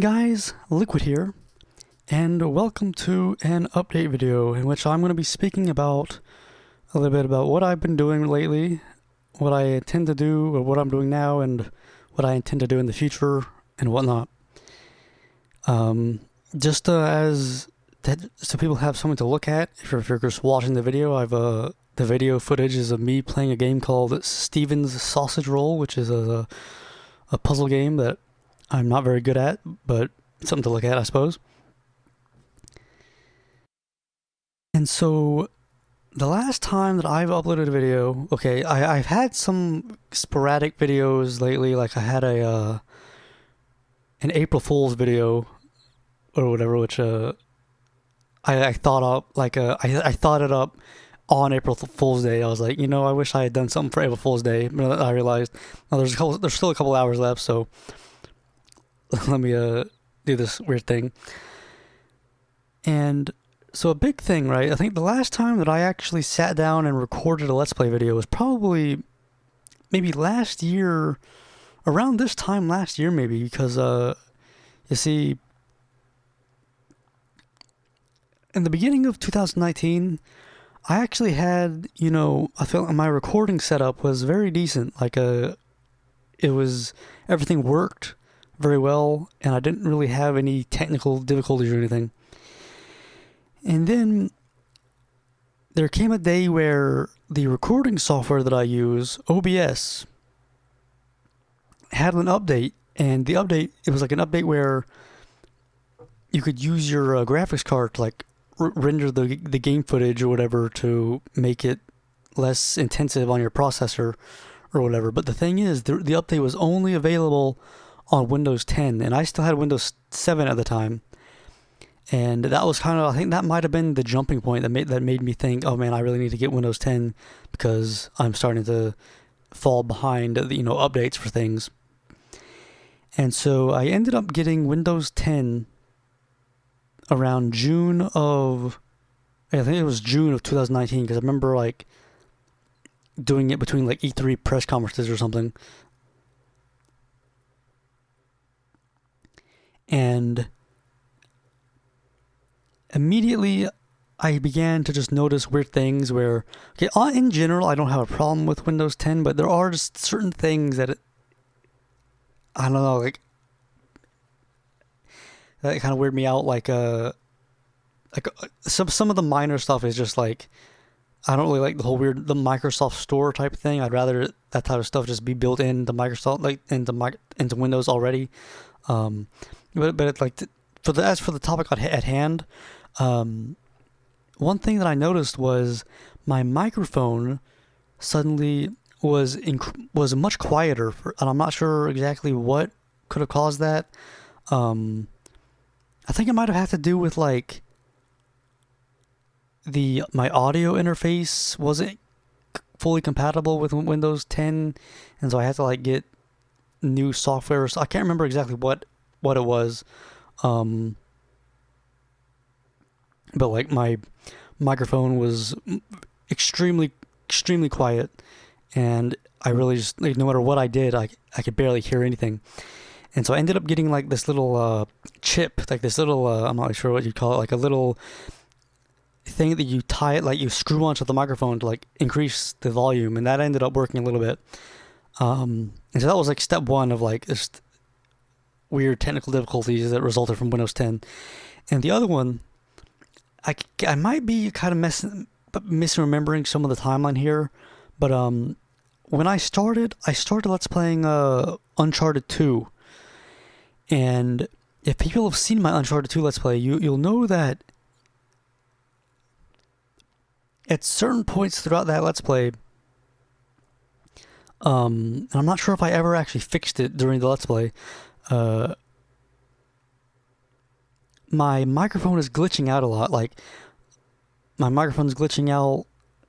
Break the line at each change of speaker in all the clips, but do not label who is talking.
guys, Liquid here, and welcome to an update video in which I'm going to be speaking about a little bit about what I've been doing lately, what I intend to do, or what I'm doing now, and what I intend to do in the future, and whatnot. Just as that, so people have something to look at. If you're just watching the video, the video footage is of me playing a game called Steven's Sausage Roll, which is a puzzle game that I'm not very good at, but something to look at, I suppose. And so, the last time that I've uploaded a video, okay, I've had some sporadic videos lately, like I had an April Fool's video, or whatever, which I thought up, like I thought it up on April Fool's Day. I was like, I wish I had done something for April Fool's Day, but I realized, there's still a couple hours left, so let me do this weird thing. And so a big thing, right? I think the last time that I actually sat down and recorded a Let's Play video was probably maybe last year, around this time last year maybe, because you see, in the beginning of 2019, I actually had, I felt my recording setup was very decent. Like everything worked very well, and I didn't really have any technical difficulties or anything. And then there came a day where the recording software that I use, OBS, had an update, and the update, it was like an update where you could use your graphics card to like render the game footage or whatever to make it less intensive on your processor or whatever. But the thing is, the update was only available on Windows 10, and I still had Windows 7 at the time. And that was kind of, I think that might have been the jumping point that made me think, oh man, I really need to get Windows 10 because I'm starting to fall behind, updates for things. And so I ended up getting Windows 10 around I think it was June of 2019, because I remember like doing it between like E3 press conferences or something. And immediately I began to just notice weird things where, okay, in general, I don't have a problem with Windows 10, but there are just certain things that, I don't know, like, that kind of weird me out, like some of the minor stuff is just like, I don't really like the Microsoft Store type thing. I'd rather that type of stuff just be built into Microsoft, like into Windows already. But it's like, as for the topic at hand, one thing that I noticed was my microphone suddenly was much quieter, and I'm not sure exactly what could have caused that. I think it might have had to do with like my audio interface wasn't fully compatible with Windows 10, and so I had to like get new software. So I can't remember exactly what it was. But like my microphone was extremely quiet, and I really just, like, no matter what I did, I could barely hear anything. And so I ended up getting like this little chip, like this little I'm not really sure what you'd call it, like a little thing that you tie it, like you screw onto the microphone to like increase the volume, and that ended up working a little bit. And so that was like step one of like just weird technical difficulties that resulted from Windows 10. And the other one, I might be kind of misremembering some of the timeline here, but when I started Let's Playing Uncharted 2, and if people have seen my Uncharted 2 Let's Play, you'll know that at certain points throughout that Let's Play, and I'm not sure if I ever actually fixed it during the Let's Play, my microphone is glitching out a lot. Like, my microphone's glitching out.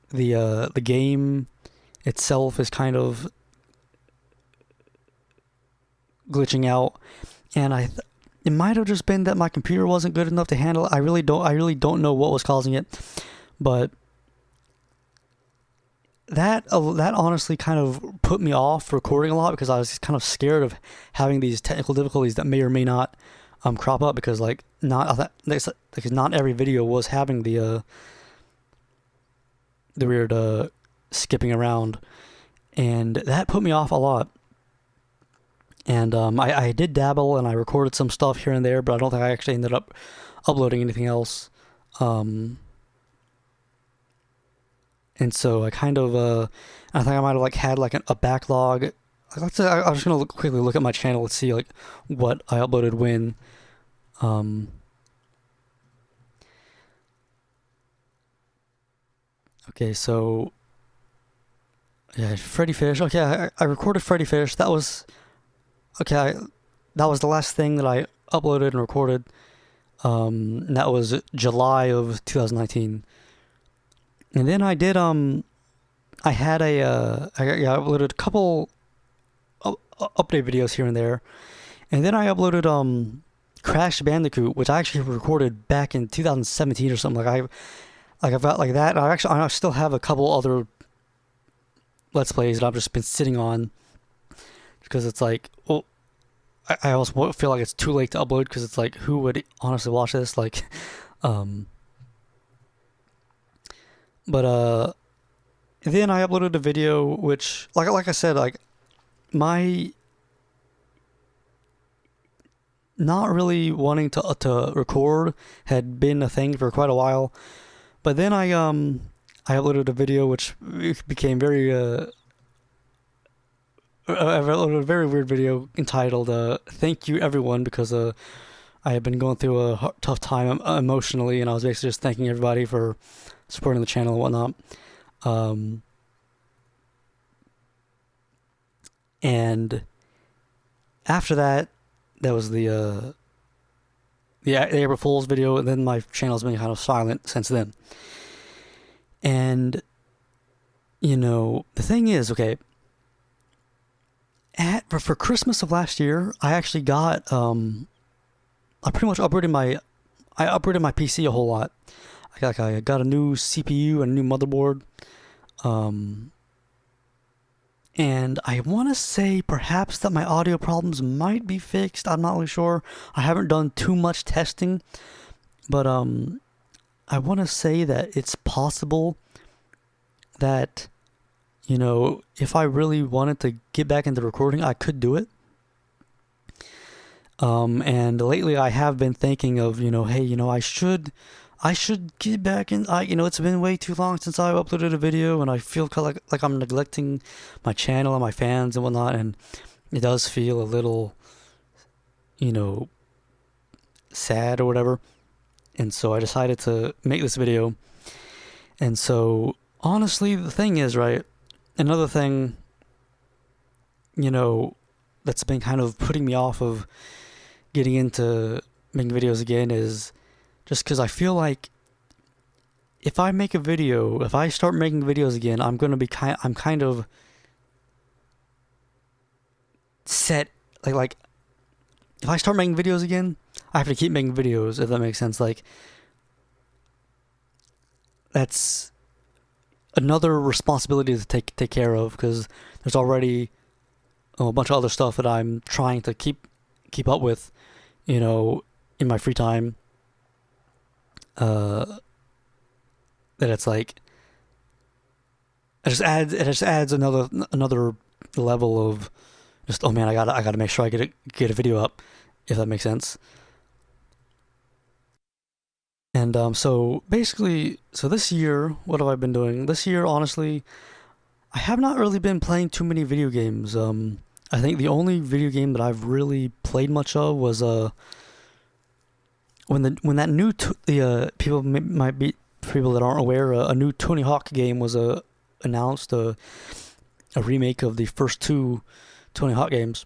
The game itself is kind of glitching out, and it might have just been that my computer wasn't good enough to handle it. I really don't know what was causing it, but that honestly kind of put me off recording a lot, because I was kind of scared of having these technical difficulties that may or may not crop up because like because not every video was having the weird skipping around, and that put me off a lot. And I did dabble and I recorded some stuff here and there, but I don't think I actually ended up uploading anything else. And so I kind of I think I might have like had like a backlog. I'm just gonna quickly look at my channel and see like what I uploaded when. Okay, so yeah, Freddy Fish. Okay, I recorded Freddy Fish. That was okay. That was the last thing that I uploaded and recorded. And that was July of 2019. And then I did I had I uploaded a couple update videos here and there, and then I uploaded Crash Bandicoot, which I actually recorded back in 2017 or something. I've got like that. I still have a couple other Let's Plays that I've just been sitting on because it's like, well, I also feel like it's too late to upload because it's like, who would honestly watch this? Like, but then I uploaded a video which, like I said, like my not really wanting to record had been a thing for quite a while, but then I uploaded a video which became very I uploaded a very weird video entitled "Thank You Everyone" because I had been going through a tough time emotionally, and I was basically just thanking everybody for supporting the channel and whatnot. And after that, that was the April Fool's video, and then my channel's been kind of silent since then. And you know, the thing is, okay, for Christmas of last year, I actually got I pretty much upgraded my PC a whole lot. I got a new CPU and a new motherboard. And I want to say perhaps that my audio problems might be fixed. I'm not really sure. I haven't done too much testing, but I want to say that it's possible that, you know, if I really wanted to get back into recording, I could do it. And lately I have been thinking of, you know, hey, you know, I should get back in. You know, it's been way too long since I uploaded a video, and I feel kind of like I'm neglecting my channel and my fans and whatnot, and it does feel a little, you know, sad or whatever. And so I decided to make this video. And so honestly, the thing is, right, another thing, you know, that's been kind of putting me off of getting into making videos again is just because I feel like if I start making videos again, I'm kind of set, like if I start making videos again, I have to keep making videos, if that makes sense. Like, that's another responsibility to take care of, because there's already a bunch of other stuff that I'm trying to keep up with, you know, in my free time. That it's like it just adds another level of just, oh man, I gotta make sure I get a video up, if that makes sense. And so basically, so this year, what have I been doing? This year, honestly, I have not really been playing too many video games. I think the only video game that I've really played much of was when that new people might be people that aren't aware, a new Tony Hawk game was announced, a remake of the first two Tony Hawk games,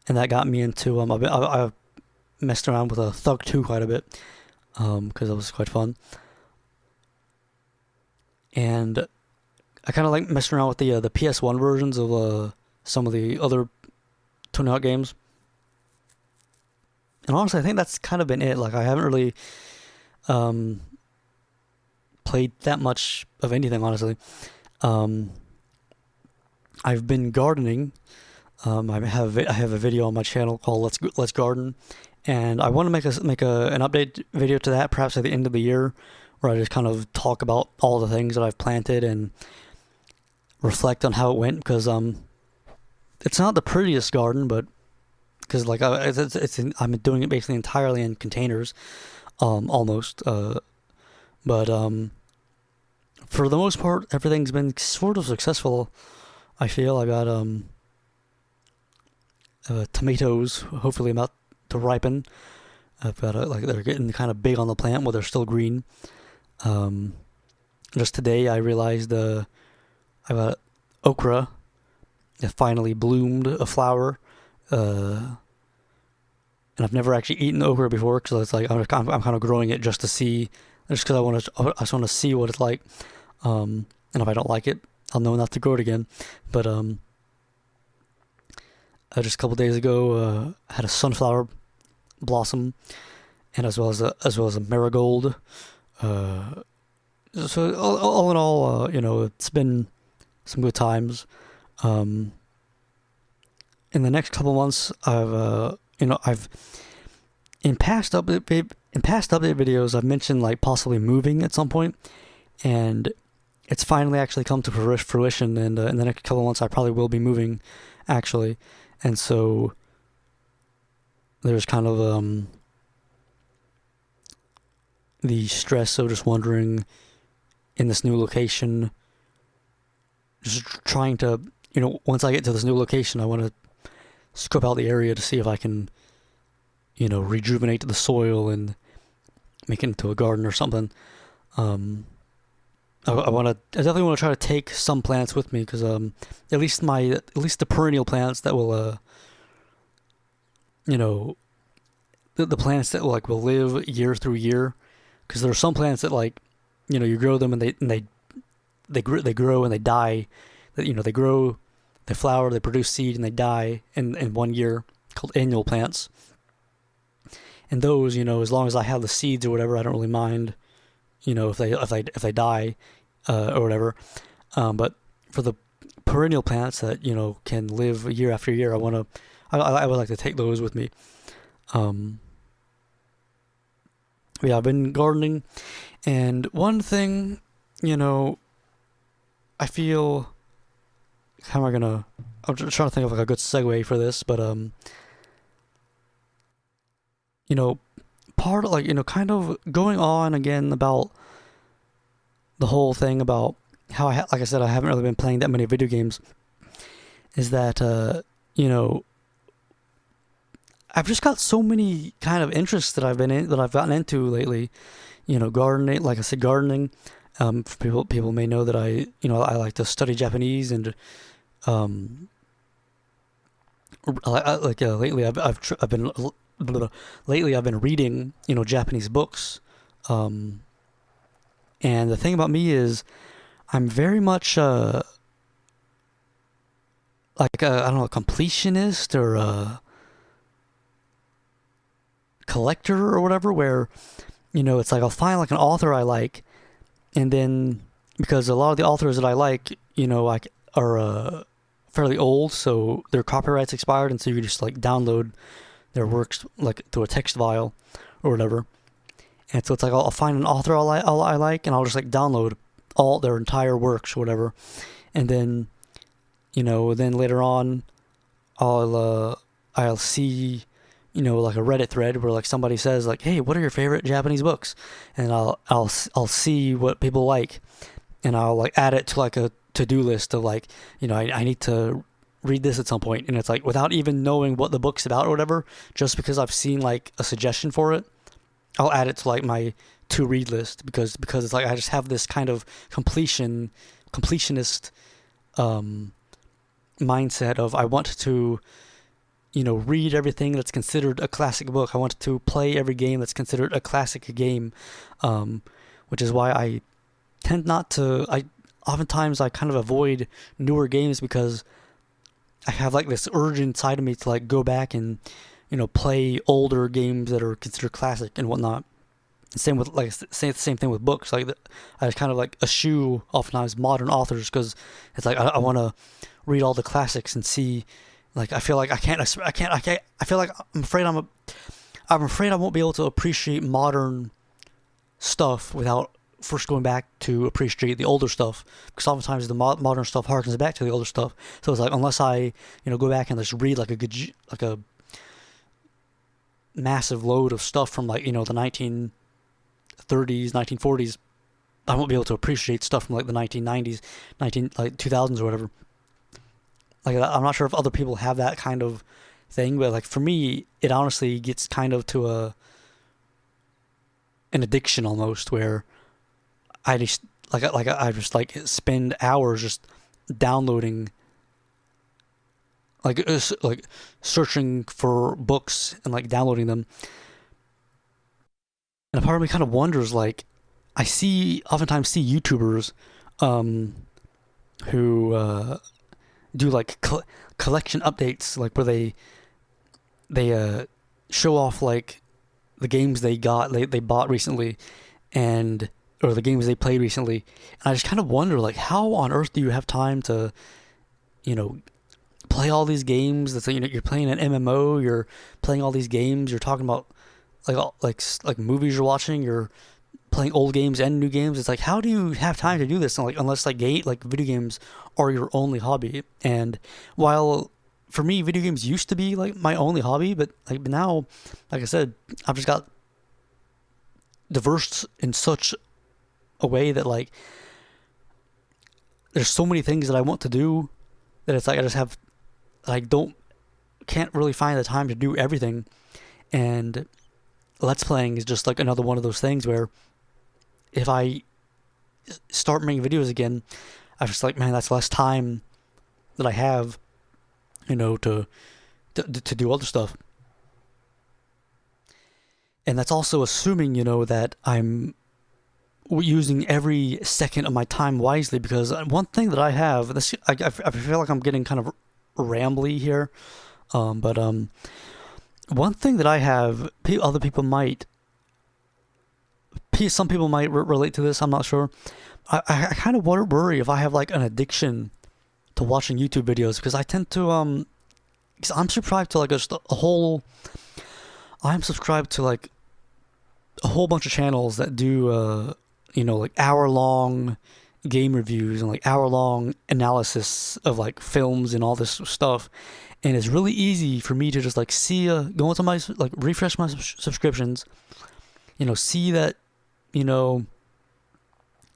and that got me into I've messed around with Thug 2 quite a bit, because it was quite fun, and I kind of like messing around with the PS1 versions of some of the other Tony Hawk games. And honestly, I think that's kind of been it. Like, I haven't really played that much of anything, honestly. I've been gardening. I have a video on my channel called Let's Garden, and I want to make an update video to that, perhaps at the end of the year, where I just kind of talk about all the things that I've planted and reflect on how it went, because it's not the prettiest garden, but because like I'm doing it basically entirely in containers, almost, but for the most part, everything's been sort of successful. I feel I got tomatoes hopefully about to ripen. I've got like they're getting kind of big on the plant while they're still green. Just today I realized I got okra that finally bloomed a flower, and I've never actually eaten okra before, because it's like I'm kind of growing it just to see, just because I just want to see what it's like. And if I don't like it, I'll know not to grow it again. But just a couple days ago, I had a sunflower blossom, and as well as a marigold. So all in all, it's been some good times. In the next couple months, I've in past update videos, I've mentioned like possibly moving at some point, and it's finally actually come to fruition. And in the next couple months, I probably will be moving, actually. And so there's kind of the stress of just wondering in this new location, just trying to, once I get to this new location, I want to scope out the area to see if I can, rejuvenate the soil and make it into a garden or something. I definitely want to try to take some plants with me, because at least the perennial plants that will the plants that will live year through year, because there are some plants that you grow them and they grow and they die, that they grow, they flower, they produce seed, and they die in 1 year, called annual plants. And those, as long as I have the seeds or whatever, I don't really mind, if they die, or whatever. But for the perennial plants that can live year after year, I would like to take those with me. Yeah, I've been gardening, and one thing, I feel, how am I gonna? I'm just trying to think of a good segue for this, but part of kind of going on again about the whole thing about how like I said, I haven't really been playing that many video games, is that I've just got so many kind of interests that I've gotten into lately. Gardening, like I said, gardening. People may know that I like to study Japanese, and lately I've been reading Japanese books, and the thing about me is I'm very much I don't know, a completionist or a collector or whatever, where it's like I'll find like an author I like, and then because a lot of the authors that I like are fairly old, so their copyright's expired, and so you can just download their works through a text file or whatever. And so it's like I'll find an author I like, and I'll just download all their entire works or whatever, and then then later on I'll see a Reddit thread where somebody says hey, what are your favorite Japanese books, and I'll see what people like, and I'll add it to a to-do list of I need to read this at some point, and it's without even knowing what the book's about or whatever, just because I've seen a suggestion for it, I'll add it to my to read list, because it's I just have this kind of completionist mindset of I want to read everything that's considered a classic book. I want to play every game that's considered a classic game, which is why I tend not to. Oftentimes I kind of avoid newer games, because I have this urge inside of me to go back and play older games that are considered classic and whatnot. Same with same thing with books. I just kind of eschew oftentimes modern authors, because it's I want to read all the classics and see. I feel like I can't. I feel like I'm afraid I'm I'm afraid I won't be able to appreciate modern stuff without first going back to appreciate the older stuff, because oftentimes the modern stuff harkens back to the older stuff. So it's like, unless I, go back and just read like a massive load of stuff from, like, the 1930s, 1940s, I won't be able to appreciate stuff from like the 1990s, 2000s or whatever. Like, I'm not sure if other people have that kind of thing, but like for me, it honestly gets kind of to an addiction almost, where I just I just like spend hours just downloading, like searching for books and like downloading them. And a part of me kind of wonders, like, oftentimes see YouTubers who do like collection updates, like where they show off like the games they bought recently, and or the games they played recently. And I just kind of wonder, like, how on earth do you have time to, play all these games? That's, you're playing an MMO, you're playing all these games, you're talking about like movies you're watching, you're playing old games and new games. It's like, how do you have time to do this? And like, unless like video games are your only hobby. And while for me, video games used to be like my only hobby, but now, like I said, I've just got diverse in such a way that like there's so many things that I want to do that it's like I can't really find the time to do everything. And Let's Playing is just like another one of those things where if I start making videos again, I just like, man, that's less time that I have, to do other stuff. And that's also assuming, that I'm using every second of my time wisely, because one thing that I have, I feel like I'm getting kind of rambly here, but one thing that I have, some people might relate to this, I'm not sure. I kind of worry if I have like an addiction to watching YouTube videos, because I tend to, because I'm subscribed to like I'm subscribed to like a whole bunch of channels that do, like hour-long game reviews and like hour-long analysis of like films and all this stuff. And it's really easy for me to just like go into my, like, refresh my subscriptions, see that,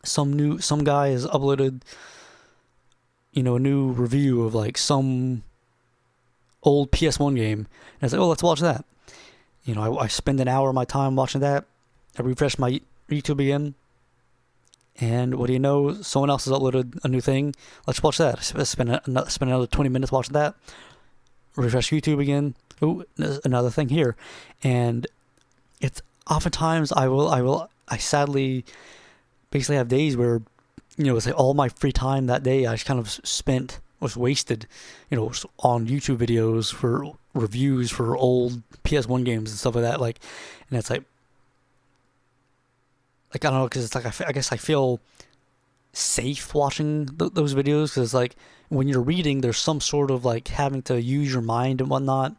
some guy has uploaded, a new review of like some old PS1 game. And it's like, oh, let's watch that. I spend an hour of my time watching that. I refresh my YouTube again. And what do you know? Someone else has uploaded a new thing. Let's watch that. Spend another 20 minutes watching that. Refresh YouTube again. Ooh, another thing here. And it's oftentimes I sadly basically have days where, it's like all my free time that day I just kind of was wasted, on YouTube videos for reviews for old PS1 games and stuff like that. Like, and it's like I don't know, because it's like I guess I feel safe watching those videos, because it's like when you're reading, there's some sort of like having to use your mind and whatnot.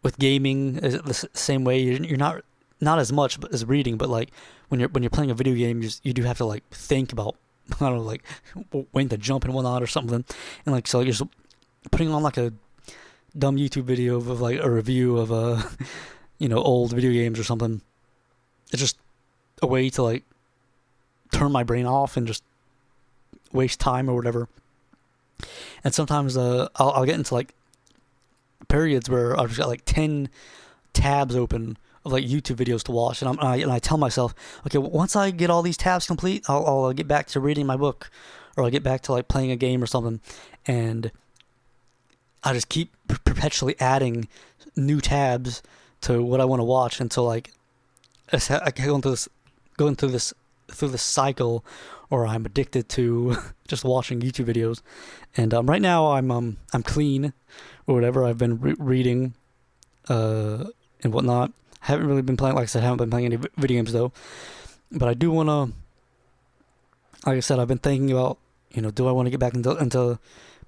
With gaming, the same way, you're not as much as reading, but like when you're playing a video game, you do have to like think about, I don't know, like when to jump and whatnot or something. And like, so you're just putting on like a dumb YouTube video of like a review of old video games or something. It's just a way to like turn my brain off and just waste time or whatever. And sometimes I'll get into like periods where I've just got like 10 tabs open of like YouTube videos to watch, and I tell myself, okay, once I get all these tabs complete, I'll get back to reading my book, or I'll get back to like playing a game or something. And I just keep perpetually adding new tabs to what I want to watch until like I go into this cycle, or I'm addicted to just watching YouTube videos. And right now I'm clean or whatever. I've been reading and whatnot. I haven't really been playing, like I said, I haven't been playing any video games though. But I do want to, like I said, I've been thinking about, do I want to get back into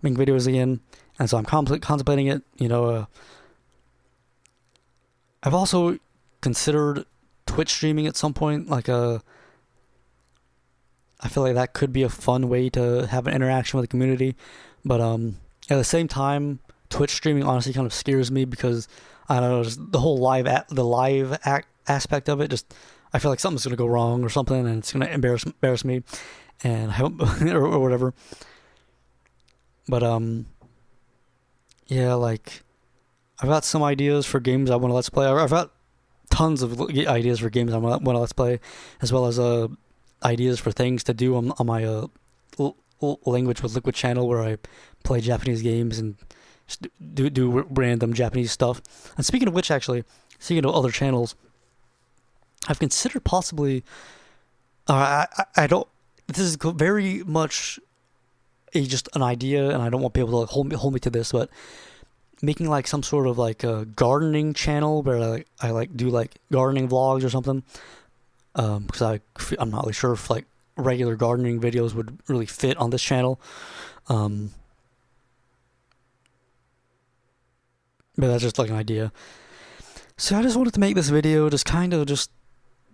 making videos again? And so I'm contemplating it, I've also considered Twitch streaming at some point. I feel like that could be a fun way to have an interaction with the community, but at the same time, Twitch streaming honestly kind of scares me because I don't know, just the whole aspect of it. Just I feel like something's gonna go wrong or something, and it's gonna embarrass me, and I hope or whatever. But yeah, like I've got some ideas for games I want to let's play. I've got tons of ideas for games I want to let's play, as well as ideas for things to do on my language with Liquid channel, where I play Japanese games and just do random Japanese stuff. And speaking of which, actually, speaking of other channels, I've considered possibly. I don't. This is very much just an idea, and I don't want people to hold me to this, but making like some sort of like a gardening channel where I like do like gardening vlogs or something. Because I'm not really sure if like regular gardening videos would really fit on this channel. But that's just like an idea. So I just wanted to make this video, just kind of just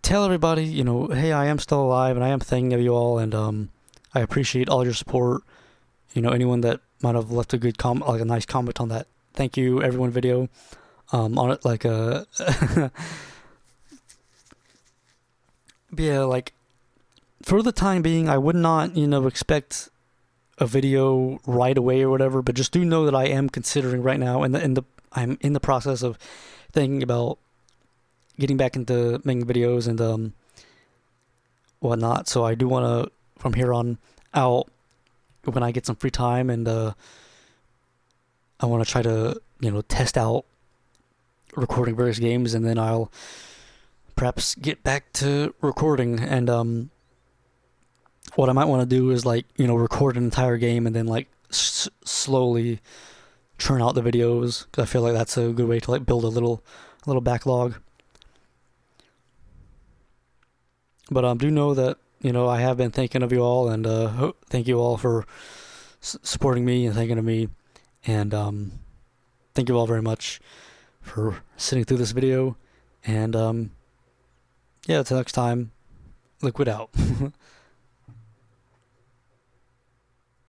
tell everybody, hey, I am still alive and I am thinking of you all, and I appreciate all your support. Anyone that might have left a good comment, like a nice comment on that thank you everyone video, on it, like yeah, like for the time being, I would not, expect a video right away or whatever, but just do know that I am considering right now, and I'm in the process of thinking about getting back into making videos and whatnot. So I do want to, from here on out, when I get some free time, and I want to try to test out recording various games, and then I'll perhaps get back to recording. And what I might want to do is like record an entire game and then like slowly churn out the videos, because I feel like that's a good way to like build a little backlog. But do know that I have been thinking of you all, and thank you all for supporting me and thinking of me, and thank you all very much for sitting through this video. And yeah, until next time, Liquid out.